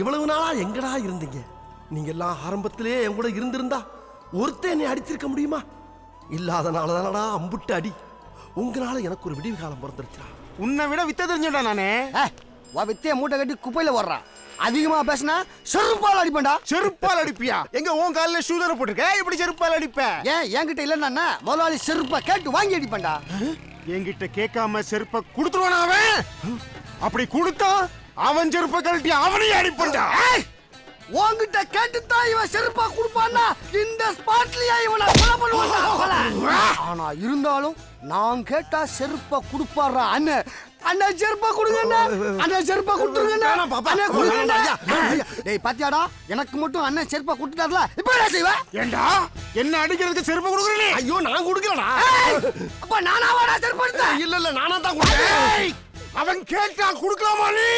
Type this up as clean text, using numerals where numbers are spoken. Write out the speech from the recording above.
இவ்வளவு நாளா எங்கடா இருந்தீங்க? நீங்க எல்லாம் ஆரம்பத்திலே என் கூட இருந்திருந்தா ஒருத்தன் என்னை அடிச்சிருக்க முடியுமா? இல்லாதனால தானடா அம்புட்டு அடி. உங்களால எனக்கு ஒரு விடிவு காலம் பிறந்துருச்சா? உன்னை விட வித்த தெரிஞ்சடா நானே. வித்தைய மூட்டை கட்டி குப்பையில போடுறான். அதிகமா பேசினா செருப்பால் அடிப்பேன்டா. செருப்பால் அடிப்பியா? எங்க உன் காலில் ஷூதரை போட்டுருக்க, எப்படி செருப்பால் அடிப்ப? ஏன் என்கிட்ட இல்லன்னா முதலாளி செருப்பா கேட்டு வாங்கி அடிப்பேன்டா. என்கிட்ட கேட்காம செருப்ப கொடுத்துருவானா அவன்? அப்படி கொடுத்தா அவன் செருப்ப கழட்டி அவனையும் அடிப்பண்டா. உன்கிட்ட கேட்டுத்தான் இவன் செருப்பா கொடுப்பான்னா இந்த ஸ்பாட்லயே இவனை கொலை பண்ணுவான்டா. ஆனா இருந்தாலும் நான் கேட்டா செருப்பா கொடுப்பாரா அண்ணன். அண்ணன் செருப்பா கொடுங்கண்ணா, அண்ணன் செருப்பா கொடுத்துருங்கண்ணா, அண்ணன் கொடுங்கண்ணா. டேய் பாத்தியாடா, எனக்கு மட்டும் அண்ணன் செருப்பா கொடுத்துட்டார்ல, இப்போ என்ன செய்வ? ஏண்டா என்ன அடிக்கிறதுக்கு செருப்பா கொடுக்குறீ? ஐயோ நான் கொடுக்கலடா. அப்ப நானாவாடா செருப்பா எடுத்தேன்? இல்ல நானா தான் கொடுத்தேன். அவன் கேட்டா கொடுக்கலாமா நீ?